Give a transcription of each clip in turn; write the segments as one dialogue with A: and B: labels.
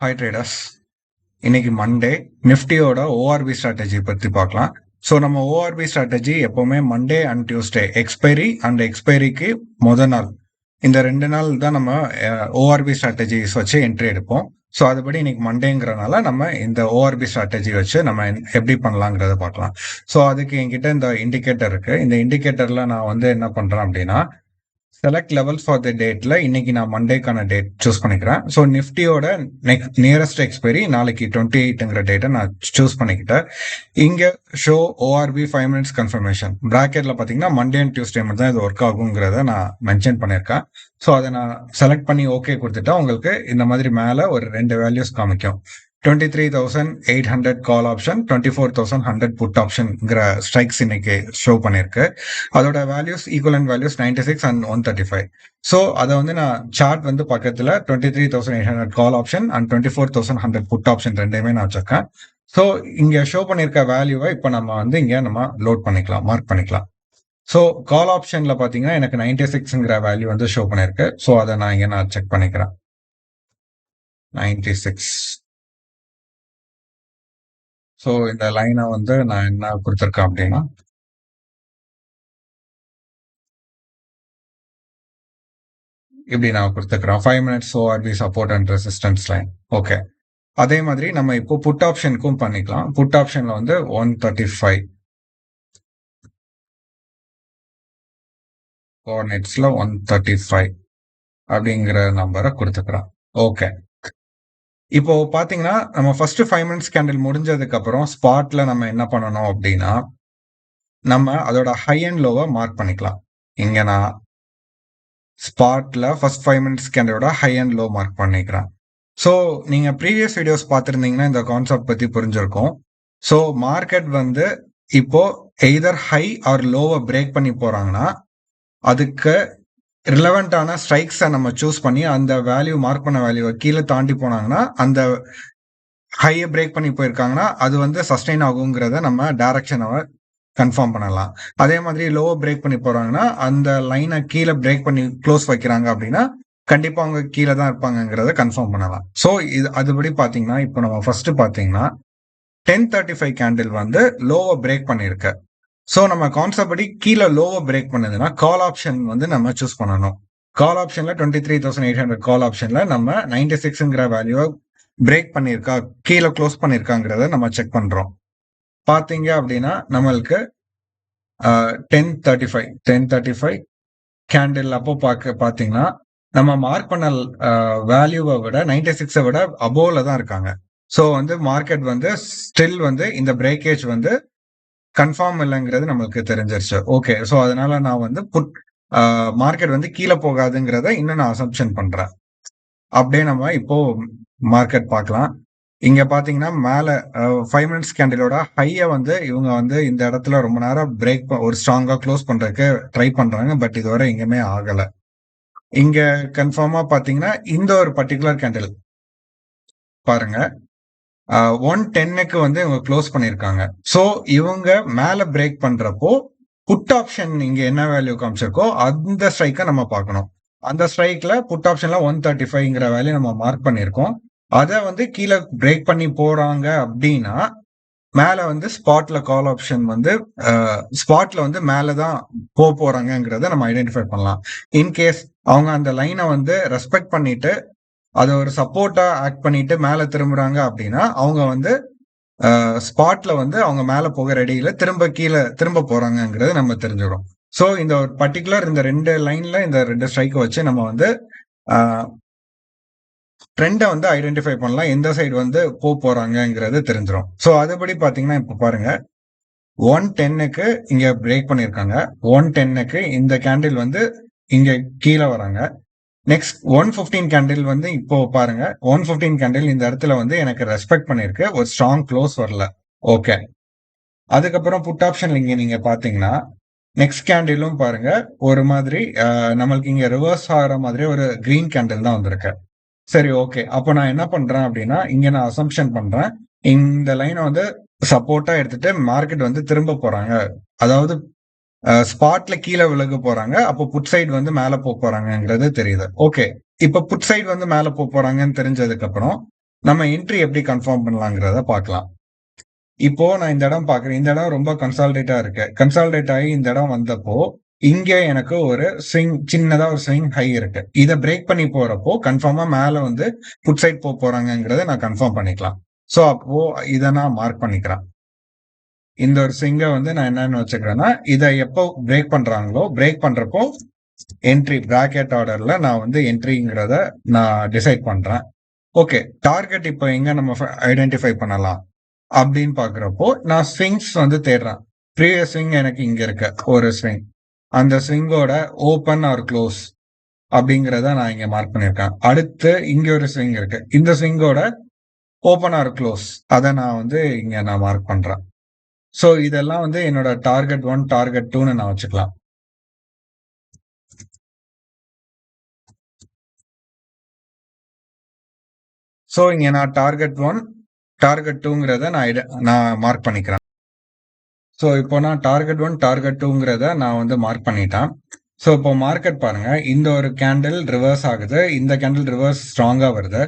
A: Hi traders. இன்னைக்கு Monday. நிஃப்டியோட ORB strategy பற்றி பார்க்கலாம். ஸோ நம்ம ஓஆர்பி ஸ்ட்ராட்டஜி எப்போவுமே Monday and Tuesday expiry and எக்ஸ்பைரிக்கு நாள் இந்த 2 நாள் தான் நம்ம ஓஆர்பி ஸ்ட்ராட்டஜிஸ் வச்சு என்ட்ரி எடுப்போம். ஸோ அதுபடி இன்னைக்கு மண்டேங்கிறனால நம்ம இந்த ஓஆர்பி ஸ்ட்ராட்டஜி வச்சு நம்ம எப்படி பண்ணலாங்கிறத பார்க்கலாம். ஸோ அதுக்கு என்கிட்ட இந்த இண்டிகேட்டர் இருக்கு. இந்த இண்டிகேட்டர்ல நான் வந்து என்ன பண்றேன் அப்படின்னா, செலக்ட் லெவல்ஸ் ஃபார் த டேட்ல இன்னைக்கு நான் மண்டேக்கான டேட் சூஸ் பண்ணிக்கிறேன். ஸோ நிஃப்டியோட நியரஸ்ட் எக்ஸ்பைரி நாளைக்கு 28ங்கிற டேட்டை நான் சூஸ் பண்ணிக்கிட்டேன். இங்க ஷோ ஓஆர்பி 5 minutes கன்ஃபர்மேஷன் பிராக்கெட்ல பாத்தீங்கன்னா மண்டே அண்ட் டியூஸ்டே மட்டும் தான் இது ஒர்க் ஆகுங்கிறத நான் மென்ஷன் பண்ணியிருக்கேன். ஸோ அதை நான் செலக்ட் பண்ணி ஓகே கொடுத்துட்டா உங்களுக்கு இந்த மாதிரி மேல ஒரு 2 வேல்யூஸ் காமிக்கும். 23,800 கால் ஆப்ஷன், 24,100 புட் ஆப்ஷன்ங்கிற ஸ்ட்ரைக்ஸ் இன்னைக்கு ஷோ பண்ணிருக்கு. அதோட values equivalent values 96 and 135. So அதை வந்து நான் சார்ட் வந்து பக்கத்துல 23,800 call option and 24,100 put option ரெண்டையுமே நான் வச்சிருக்கேன். ஸோ இங்க ஷோ பண்ணிருக்க வேல்யூவை இப்போ நம்ம வந்து இங்க நம்ம லோட் பண்ணிக்கலாம், மார்க் பண்ணிக்கலாம். ஸோ கால் ஆப்ஷன்ல பாத்தீங்கன்னா எனக்கு 96ங்கிற வேல்யூ வந்து ஷோ பண்ணிருக்கு. ஸோ அதை நான் இங்க நான் செக் பண்ணிக்கிறேன். 96. ஸோ இந்த லைனை வந்து நான் என்ன கொடுத்துருக்கேன் அப்படின்னா, இப்படி நான் கொடுத்துக்கிறேன் 5 minutes ORP support and resistance line. Okay, அதே மாதிரி நம்ம இப்போ புட் ஆப்ஷனுக்கும் பண்ணிக்கலாம். புட் ஆப்ஷன்ல வந்து 135 கோஆர்டினேட்ஸ்ல 135 அப்படிங்கிற நம்பரை கொடுத்துக்கிறோம். ஓகே, இப்போ பாத்தீங்கன்னா நம்ம ஃபர்ஸ்ட் 5 minutes கேண்டில் முடிஞ்சதுக்கு அப்புறம் ஸ்பாட்ல நம்ம என்ன பண்ணணும் அப்படின்னா, நம்ம அதோட ஹை அண்ட் லோவை மார்க் பண்ணிக்கலாம். இங்க நான் ஸ்பாட்ல ஃபர்ஸ்ட் 5 minutes கேண்டிலோட ஹை அண்ட் லோ மார்க் பண்ணிக்கிறேன். ஸோ நீங்க ப்ரீவியஸ் வீடியோஸ் பார்த்துருந்தீங்கன்னா இந்த கான்செப்ட் பத்தி புரிஞ்சிருக்கும். ஸோ மார்க்கெட் வந்து இப்போ எய்தர் ஹை ஆர் லோவை பிரேக் பண்ணி போறாங்கன்னா அதுக்கு ரிலவெண்டான ஸ்ட்ரைக்ஸை நம்ம சூஸ் பண்ணி அந்த வேல்யூ மார்க் பண்ண வேல்யூவை கீழே தாண்டி போனாங்கன்னா, அந்த ஹையை பிரேக் பண்ணி போயிருக்காங்கன்னா அது வந்து சஸ்டெயின் ஆகுங்கிறத நம்ம டைரக்ஷனை கன்ஃபார்ம் பண்ணலாம். அதே மாதிரி லோவை பிரேக் பண்ணி போறாங்கன்னா அந்த லைனை கீழே பிரேக் பண்ணி க்ளோஸ் வைக்கிறாங்க அப்படின்னா கண்டிப்பா அவங்க கீழே தான் இருப்பாங்கிறத கன்ஃபார்ம் பண்ணலாம். ஸோ இது அதுபடி பாத்தீங்கன்னா இப்போ நம்ம ஃபர்ஸ்ட் பாத்தீங்கன்னா 1035 கேண்டில் வந்து லோவை பிரேக் பண்ணிருக்கு. ஸோ நம்ம கான்செப்ட் படி கீழே லோவை பிரேக் பண்ணதுன்னா கால் ஆப்ஷன் வந்து நம்ம சூஸ் பண்ணணும். கால் ஆப்ஷன்ல 23,800 கால் ஆப்ஷன்ல நம்ம 96ங்கிற வேல்யூவை பிரேக் பண்ணிருக்கா, கீழே க்ளோஸ் பண்ணிருக்காங்கிறத நம்ம செக் பண்றோம். பாத்தீங்க அப்படின்னா நம்மளுக்கு 1035 கேண்டில் அப்போ பாத்தீங்கன்னா நம்ம மார்க் பண்ண வேல்யூவை விட 96 விட அபோவ்ல தான் இருக்காங்க. ஸோ வந்து மார்க்கெட் வந்து ஸ்டில் வந்து இந்த பிரேக்கேஜ் வந்து கன்ஃபார்ம் இல்லைங்கிறது நம்மளுக்கு தெரிஞ்சிருச்சு. ஓகே, ஸோ அதனால நான் வந்து மார்க்கெட் வந்து கீழே போகாதுங்கிறத இன்னும் நான் அசம்ப்ஷன் பண்றேன். அப்படியே நம்ம இப்போ மார்க்கெட் பார்க்கலாம். இங்க பாத்தீங்கன்னா மேல 5 minutes கேண்டிலோட ஹையை வந்து இவங்க வந்து இந்த இடத்துல ரொம்ப நேரம் பிரேக் ஒரு ஸ்ட்ராங்கா க்ளோஸ் பண்றதுக்கு ட்ரை பண்றாங்க. பட் இதுவரை எங்கேயுமே ஆகல. இங்க கன்ஃபார்மா பாத்தீங்கன்னா இந்த ஒரு பர்டிகுலர் கேண்டில் பாருங்க 110க்கு வந்து இவங்க க்ளோஸ் பண்ணிருக்காங்க. ஸோ இவங்க மேல பிரேக் பண்றப்போ புட் ஆப்ஷன் இங்க என்ன வேல்யூ காமிச்சிருக்கோ அந்த ஸ்ட்ரைக்கை நம்ம பார்க்கணும். அந்த ஸ்ட்ரைக்ல புட் ஆப்ஷன்ல 135ங்கிற வேல்யூ நம்ம மார்க் பண்ணிருக்கோம். அதை வந்து கீழே பிரேக் பண்ணி போறாங்க அப்படின்னா மேல வந்து ஸ்பாட்ல கால் ஆப்ஷன் வந்து ஸ்பாட்ல வந்து மேலதான் போறாங்கிறத நம்ம ஐடென்டிஃபை பண்ணலாம். இன்கேஸ் அவங்க அந்த லைனை வந்து ரெஸ்பெக்ட் பண்ணிட்டு அதை ஒரு சப்போர்ட்டா ஆக்ட் பண்ணிட்டு மேல திரும்புறாங்க அப்படின்னா அவங்க வந்து ஸ்பாட்ல வந்து அவங்க மேல போக ரெடியில திரும்ப போறாங்கிறது நம்ம தெரிஞ்சிடும். ஸோ இந்த ஒரு பர்டிகுலர் இந்த 2 லைன்ல இந்த 2 ஸ்ட்ரைக்கை வச்சு நம்ம வந்து ட்ரெண்டை வந்து ஐடென்டிஃபை பண்ணலாம், எந்த சைடு வந்து போறாங்கிறது தெரிஞ்சிடும். ஸோ அதுபடி பாத்தீங்கன்னா இப்ப பாருங்க 110க்கு இங்க பிரேக் பண்ணிருக்காங்க. 110க்கு இந்த கேண்டில் வந்து இங்க கீழே வராங்க. நெக்ஸ்ட் 115 கேண்டில் வந்து இப்போ பாருங்க 115 கேண்டில் இந்த இடத்துல வந்து எனக்கு ரெஸ்பெக்ட் பண்ணிருக்கு, ஒரு ஸ்ட்ராங் க்ளோஸ் வரல. ஓகே, அதுக்கப்புறம் புட் ஆப்ஷன் இங்க நீங்க பாத்தீங்கன்னா நெக்ஸ்ட் கேண்டிலும் பாருங்க ஒரு மாதிரி நம்மளுக்கு இங்க ரிவர்ஸ் ஆகிற மாதிரி ஒரு கிரீன் கேண்டில் தான் வந்திருக்கு. சரி, ஓகே, அப்போ நான் என்ன பண்றேன் அப்படின்னா இங்க நான் அசம்ப்ஷன் பண்றேன் இந்த லைனை வந்து சப்போர்ட்டா எடுத்துட்டு மார்க்கெட் வந்து திரும்ப போறாங்க, அதாவது ஸ்பாட்ல கீழே விலக போறாங்க. அப்போ புட் சைடு வந்து மேல போறாங்கிறது தெரியுது. ஓகே, இப்ப புட் சைடு வந்து மேல போறாங்கன்னு தெரிஞ்சதுக்கு அப்புறம் நம்ம என்ட்ரி எப்படி கன்ஃபார்ம் பண்ணலாங்கிறத பார்க்கலாம். இப்போ நான் இந்த இடம் பார்க்குறேன். இந்த இடம் ரொம்ப கன்சாலிடேட்டா இருக்கு. கன்சாலிடேட் ஆகி இந்த இடம் வந்தப்போ, இங்க எனக்கு ஒரு சின்னதா ஒரு ஸ்விங் ஹை இருக்கு. இத பிரேக் பண்ணி போறப்போ, கன்ஃபார்மா மேல வந்து புட் சைட் போறாங்கங்கிறத நான் கன்ஃபார்ம் பண்ணிக்கலாம். சோ அப்போ இத நான் மார்க் பண்ணிக்கிறேன். இந்த ஒரு ஸ்விங்க வந்து நான் என்னன்னு வச்சுக்கிறேன்னா, இத எப்போ பிரேக் பண்றாங்களோ, பிரேக் பண்றப்போ என்ட்ரி பிராக்கெட் ஆர்டர்ல நான் வந்து என்ட்ரிங்கிறத நான் டிசைட் பண்றேன். ஓகே. டார்கெட் இப்போ எங்க நம்ம ஐடென்டிஃபை பண்ணலாம் அப்படின்னு பாக்குறப்போ, நான் ஸ்விங்ஸ் வந்து தேடுறேன். ப்ரீவியஸ் ஸ்விங் எனக்கு இங்க இருக்கு ஒரு ஸ்விங். அந்த ஸ்விங்கோட ஓப்பன் ஆர் க்ளோஸ் அப்படிங்கிறத நான் இங்க மார்க் பண்ணிருக்கேன். அடுத்து இங்க ஒரு ஸ்விங் இருக்கு. இந்த ஸ்விங்கோட ஓப்பன் ஆர் க்ளோஸ் அதை நான் வந்து இங்க நான் மார்க் பண்றேன். சோ இதெல்லாம் வந்து என்னோட டார்கெட் 1, டார்கெட் 2ன்னு நான் வச்சுக்கலாம். சோ இங்க நான் டார்கெட் 1, டார்கெட் 2ங்கிறத நான் மார்க் பண்ணிக்கிறேன். ஸோ இப்போ நான் டார்கெட் 1, டார்கெட் 2ங்கிறத நான் வந்து மார்க் பண்ணிட்டேன். ஸோ இப்போ மார்க்கெட் பாருங்க, இந்த ஒரு கேண்டில் ரிவர்ஸ் ஆகுது, இந்த கேண்டில் ரிவர்ஸ் ஸ்ட்ராங்கா வருது.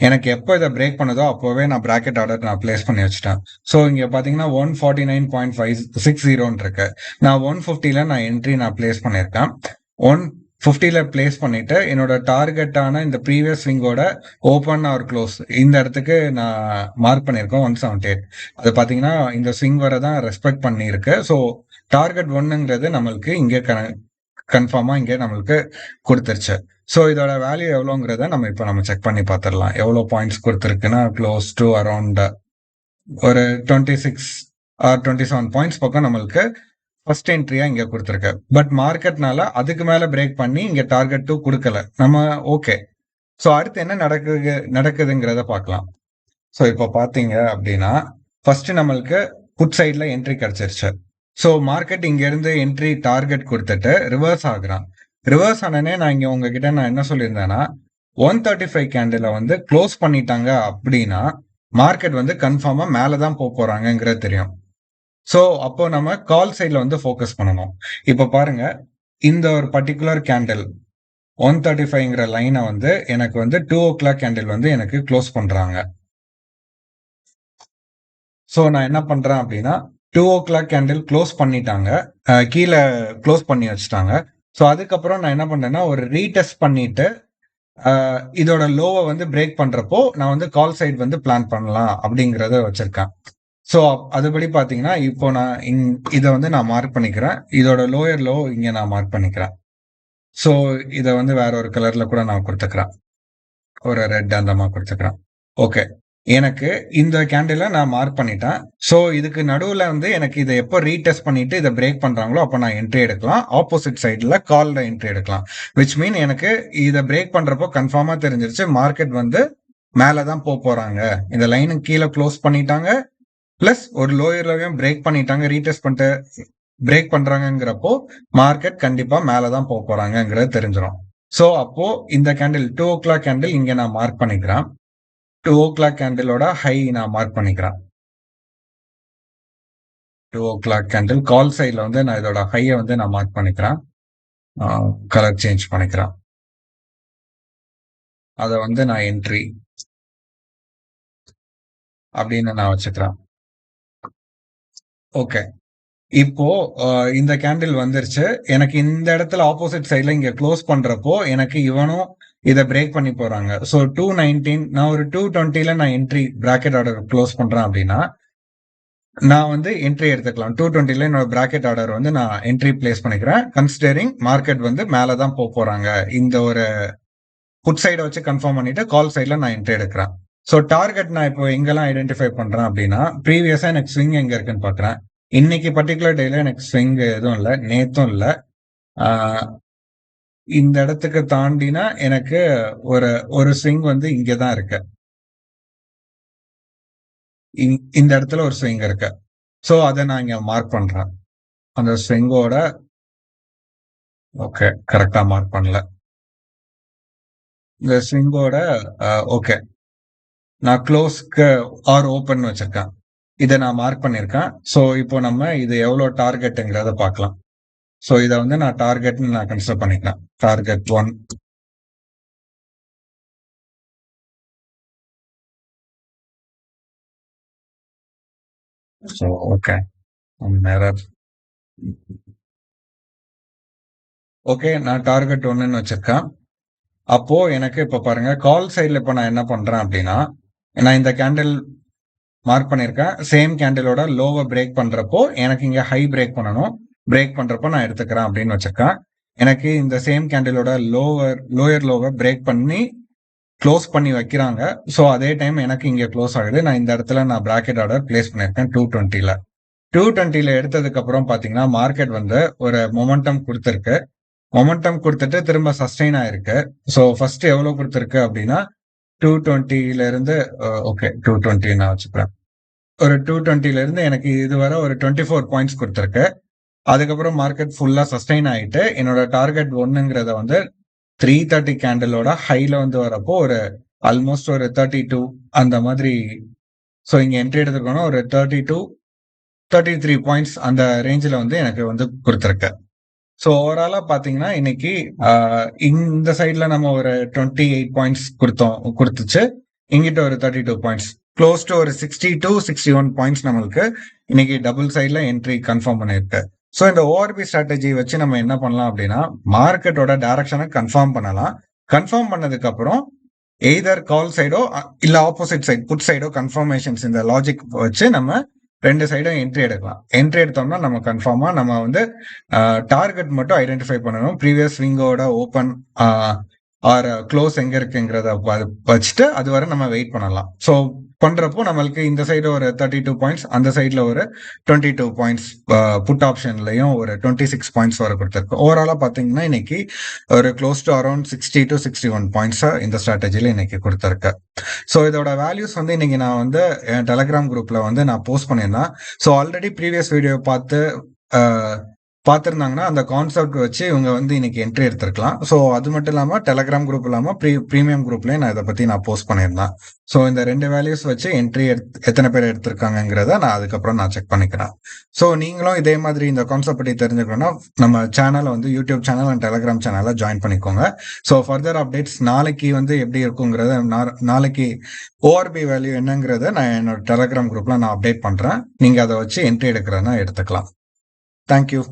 A: எனக்கு எப்போ இதை பிரேக் பண்ணுதோ அப்போவே நான் பிராக்கெட் ஆர்டர் நான் பிளேஸ் பண்ணி வச்சுட்டேன். ஸோ இங்க பாத்தீங்கன்னா 149.560 இருக்கு. நான் 150ல நான் என்ட்ரி நான் பிளேஸ் பண்ணியிருக்கேன். 150ல பிளேஸ் பண்ணிட்டு என்னோட டார்கெட்டான இந்த ப்ரீவியஸ் ஸ்விங்கோட ஓப்பன் ஆர் க்ளோஸ் இந்த இடத்துக்கு நான் மார்க் பண்ணியிருக்கோம் 178. அது பாத்தீங்கன்னா இந்த ஸ்விங் வரதான் ரெஸ்பெக்ட் பண்ணியிருக்கு. ஸோ டார்கெட் 1ங்கிறது நம்மளுக்கு இங்கே கன்ஃபார்மா இங்கே நம்மளுக்கு கொடுத்துருச்சு. ஸோ இதோட வேல்யூ எவ்வளோங்கிறத நம்ம செக் பண்ணி பார்த்துடலாம். எவ்வளோ பாயிண்ட்ஸ் கொடுத்துருக்குன்னா க்ளோஸ் டு அரௌண்ட் ஒரு 26 ஆர் 27 பாயிண்ட்ஸ் பக்கம் நம்மளுக்கு ஃபர்ஸ்ட் என்ட்ரியா இங்க கொடுத்துருக்கு. பட் மார்க்கெட்னால அதுக்கு மேல பிரேக் பண்ணி இங்க டார்கெட் 2 கொடுக்கல. நம்ம ஓகே. ஸோ அடுத்து என்ன நடக்குதுங்கிறத பார்க்கலாம். ஸோ இப்போ பாத்தீங்க அப்படின்னா ஃபர்ஸ்ட் நம்மளுக்கு புட் சைட்ல என்ட்ரி கிடைச்சிருச்சு. ஸோ மார்க்கெட் இங்க இருந்து என்ட்ரி டார்கெட் கொடுத்துட்டு ரிவர்ஸ் ஆகுறான். ரிவர்ஸ் ஆனனே நான் இங்க உங்ககிட்ட நான் என்ன சொல்லியிருந்தேன்னா 135 கேண்டில வந்து க்ளோஸ் பண்ணிட்டாங்க அப்படின்னா மார்க்கெட் வந்து கன்ஃபார்மா மேலதான் போறாங்கிறது தெரியும். ஸோ அப்போ நம்ம கால் சைட்ல வந்து ஃபோக்கஸ் பண்ணணும். இப்போ பாருங்க, இந்த ஒரு பர்டிகுலர் கேண்டில் 135ங்கிற லைனை வந்து எனக்கு வந்து 2:00 கேண்டில் வந்து எனக்கு க்ளோஸ் பண்றாங்க. ஸோ நான் என்ன பண்றேன் அப்படின்னா 2:00 கேண்டில் க்ளோஸ் பண்ணிட்டாங்க. கீழே க்ளோஸ் பண்ணி வச்சுட்டாங்க. ஸோ அதுக்கப்புறம் நான் என்ன பண்ணேன்னா ஒரு ரீடெஸ்ட் பண்ணிட்டு இதோட லோவை வந்து பிரேக் பண்றப்போ நான் வந்து கால் சைடு வந்து பிளான் பண்ணலாம் அப்படிங்கறத வச்சிருக்கேன். ஸோ அதுபடி பாத்தீங்கன்னா இப்போ நான் இதை வந்து நான் மார்க் பண்ணிக்கிறேன். இதோட லோயர் லோ இங்க நான் மார்க் பண்ணிக்கிறேன். ஸோ இதை வந்து வேற ஒரு கலர்ல கூட நான் கொடுத்துக்கிறேன். ஒரு ரெட் அந்த மாதிரி கொடுத்துக்கிறேன். ஓகே. எனக்கு இந்த கேண்டில நான் மார்க் பண்ணிட்டேன். ஸோ இதுக்கு நடுவுல வந்து எனக்கு இதை எப்போ ரீடெஸ்ட் பண்ணிட்டு இதை பிரேக் பண்றாங்களோ அப்போ நான் என்ட்ரி எடுக்கலாம். ஆப்போசிட் சைட்ல கால்ல என்ட்ரி எடுக்கலாம். விச் மீன் எனக்கு இதை பிரேக் பண்றப்போ கன்ஃபார்மா தெரிஞ்சிருச்சு மார்க்கெட் வந்து மேலதான் போறாங்க. இந்த லைனுக்கு கீழே க்ளோஸ் பண்ணிட்டாங்க. பிளஸ் ஒரு லோயர் லோவையும் பிரேக் பண்ணிட்டாங்க. ரீடெஸ்ட் பண்ணிட்டு பிரேக் பண்றாங்கிறப்போ மார்க்கெட் கண்டிப்பா மேலதான் போறாங்கிறது தெரிஞ்சிடும். ஸோ அப்போ இந்த கேண்டில் 2:00 கேண்டில் இங்க நான் மார்க் பண்ணிக்கிறேன். 2:00 கேண்டிலோட ஹை நான் மார்க் பண்ணிக்கிறேன். 2:00 கேண்டில் கால் சைட்ல வந்து நான் இதோட ஹையை வந்து நான் மார்க் பண்ணிக்கிறேன். கலர் சேஞ்ச் பண்ணிக்கிறேன். அதை வந்து நான் என்ட்ரி அப்படின்னு நான் வச்சுக்கிறேன். ஓகே. இப்போ இந்த கேண்டில் வந்துருச்சு. எனக்கு இந்த இடத்துல ஆப்போசிட் சைட்ல இங்க க்ளோஸ் பண்றப்போ எனக்கு இவனும் இதை பிரேக் பண்ணி போறாங்க. ஸோ 219 நான் ஒரு 220ல நான் என்ட்ரி பிராக்கெட் ஆர்டர் க்ளோஸ் பண்றேன் அப்படின்னா நான் வந்து என்ட்ரி எடுத்துக்கலாம். 220ல என்னோட பிராக்கெட் ஆர்டர் வந்து நான் என்ட்ரி பிளேஸ் பண்ணிக்கிறேன். கன்சிடரிங் மார்க்கெட் வந்து மேலதான் போறாங்க. இந்த ஒரு புட் சைடை வச்சு கன்ஃபார்ம் பண்ணிட்டு கால் சைட்ல நான் என்ட்ரி எடுக்கிறேன். ஸோ டார்கெட் நான் இப்போ எங்கெல்லாம் ஐடென்டிஃபை பண்றேன் அப்படின்னா ப்ரீவியஸா எனக்கு ஸ்விங் எங்க இருக்குன்னு பாக்குறேன். இன்னைக்கு பர்டிகுலர் டேல எனக்கு ஸ்விங் எதுவும் இல்லை, நேத்தும் இல்லை. இந்த இடத்துக்கு தாண்டினா எனக்கு ஒரு ஒரு ஸ்விங் வந்து இங்கதான் இருக்கு. இந்த இடத்துல ஒரு ஸ்விங் இருக்கு. சோ அதை நான் இங்க மார்க் பண்றேன். அந்த ஸ்விங்கோட ஓகே கரெக்டா மார்க் பண்ணல. இந்த ஸ்விங்கோட ஓகே நான் க்ளோஸ்க்கு ஆர் ஓப்பன் வச்சிருக்கேன். இதை நான் மார்க் பண்ணிருக்கேன். சோ இப்போ நம்ம இது எவ்வளவு டார்கெட்டுங்கிறத பார்க்கலாம். சோ இதை வந்து நான் டார்கெட்னு நான் கன்சிடர் பண்ணிக்கிறேன். Target 1 so okay. Mirror. Okay. நான் டார்கெட் 1ன்னு வச்சிருக்கேன். அப்போ எனக்கு இப்ப பாருங்க, கால் சைடுல இப்ப நான் என்ன பண்றேன் அப்படின்னா, நான் இந்த கேண்டில் மார்க் பண்ணியிருக்கேன். சேம் கேண்டிலோட லோவ பிரேக் பண்றப்போ, எனக்கு இங்க ஹை பிரேக் பண்ணணும். பிரேக் பண்றப்போ நான் எடுத்துக்கிறேன் அப்படின்னு வச்சிருக்கேன். எனக்கு இந்த சேம் கேண்டிலோட லோயர் லோவ பிரேக் பண்ணி க்ளோஸ் பண்ணி வைக்கிறாங்க. ஸோ அதே டைம் எனக்கு இங்க க்ளோஸ் ஆகுது. நான் இந்த இடத்துல நான் பிராக்கெட் ஆர்டர் பிளேஸ் பண்ணியிருக்கேன் 220ல. 220ல எடுத்ததுக்கு அப்புறம் பாத்தீங்கன்னா, மார்க்கெட் வந்து ஒரு மொமெண்டம் குடுத்திருக்கு. மொமெண்டம் குடுத்துட்டு திரும்ப சஸ்டெயின் ஆயிருக்கு. ஸோ ஃபர்ஸ்ட் எவ்வளவு குடுத்திருக்கு அப்படின்னா, 220ல இருந்து ஓகே 220 நான் வச்சுக்கிறேன். ஒரு 220ல இருந்து எனக்கு இதுவரை ஒரு 24 பாயிண்ட்ஸ் குடுத்திருக்கு. அதுக்கப்புறம் மார்க்கெட் ஃபுல்லா சஸ்டெயின் ஆயிட்டு, என்னோட டார்கெட் 1ங்கிறத வந்து 330 கேண்டிலோட ஹைல வந்து வரப்போ ஒரு ஆல்மோஸ்ட் ஒரு 32 அந்த மாதிரி. ஸோ இங்க என்ட்ரி எடுத்துக்கணும் ஒரு 32, 33 பாயிண்ட்ஸ் அந்த ரேஞ்சில வந்து எனக்கு வந்து குடுத்திருக்கு. ஸோ ஓவராலா பாத்தீங்கன்னா, இன்னைக்கு இந்த சைட்ல நம்ம ஒரு 28 பாயிண்ட்ஸ் குடுத்துச்சு. இங்கிட்ட ஒரு 32 பாயிண்ட்ஸ். க்ளோஸ் டு ஒரு 62, 61 பாயிண்ட்ஸ் நம்மளுக்கு இன்னைக்கு டபுள் சைட்ல என்ட்ரி கன்ஃபார்ம் பண்ணிருக்கு. ஸோ இந்த ஓஆர்பி ஸ்ட்ராட்டஜி வச்சு நம்ம என்ன பண்ணலாம் அப்படின்னா, மார்க்கெட்டோட டைரக்ஷனை கன்ஃபார்ம் பண்ணலாம். கன்ஃபார்ம் பண்ணதுக்கு அப்புறம் எய்தர் கால் சைடோ இல்ல ஆப்போசிட் சைடு புட் சைடோ கன்ஃபர்மேஷன்ஸ் இந்த லாஜிக் வச்சு நம்ம 2 சைடும் என்ட்ரி எடுக்கலாம். என்ட்ரி எடுத்தோம்னா நம்ம கன்ஃபார்மா நம்ம வந்து டார்கெட் மட்டும் ஐடென்டிஃபை பண்ணணும். ப்ரீவியஸ் ஸ்விங்கோட ஓப்பன் ஆர் க்ளோஸ் எங்க இருக்குங்கிறத வச்சுட்டு அது வரை நம்ம வெயிட் பண்ணலாம். ஸோ பண்றப்போ நம்மளுக்கு இந்த சைடு ஒரு 32 பாயிண்ட்ஸ், அந்த சைட்ல ஒரு 22 பாயிண்ட்ஸ், புட் ஆப்ஷன்லயும் ஒரு 26 பாயிண்ட்ஸ் வரை கொடுத்துருக்கு. ஓவராலா பாத்தீங்கன்னா இன்னைக்கு ஒரு close to around 60 to 61 points இந்த ஸ்ட்ராட்டஜில இன்னைக்கு கொடுத்துருக்கு. ஸோ இதோட வேல்யூஸ் வந்து இன்னைக்கு நான் வந்து என் டெலகிராம் குரூப்ல வந்து நான் போஸ்ட் பண்ணியிருந்தேன். ஸோ ஆல்ரெடி ப்ரீவியஸ் வீடியோ பார்த்துருந்தாங்கன்னா அந்த கான்செப்ட் வச்சு இவங்க வந்து இன்னைக்கு என்ட்ரி எடுத்திருக்கலாம். ஸோ அது மட்டும் இல்லாம டெலகிராம் குரூப் இல்லாம ப்ரீமியம் குரூப்லயும் நான் இதை பத்தி நான் போஸ்ட் பண்ணியிருந்தேன். ஸோ இந்த 2 வேல்யூஸ் வச்சு என்ட்ரி எத்தனை பேர் எடுத்திருக்காங்கிறத நான் அதுக்கப்புறம் நான் செக் பண்ணிக்கிறேன். ஸோ நீங்களும் இதே மாதிரி இந்த கான்செப்ட் பத்தி தெரிஞ்சுக்கணும்னா நம்ம சேனலை வந்து யூடியூப் சேனல் அண்ட் டெலகிராம் சேனலை ஜாயின் பண்ணிக்கோங்க. ஸோ ஃபர்தர் அப்டேட்ஸ் நாளைக்கு வந்து எப்படி இருக்குங்கிறத நாளைக்கு ஓஆர்பி வேல்யூ என்னங்கிறத நான் என்னோட டெலகிராம் குரூப்ல நான் அப்டேட் பண்றேன். நீங்க அதை வச்சு என்ட்ரி எடுக்கிறதுனா எடுத்துக்கலாம். தேங்க்யூ.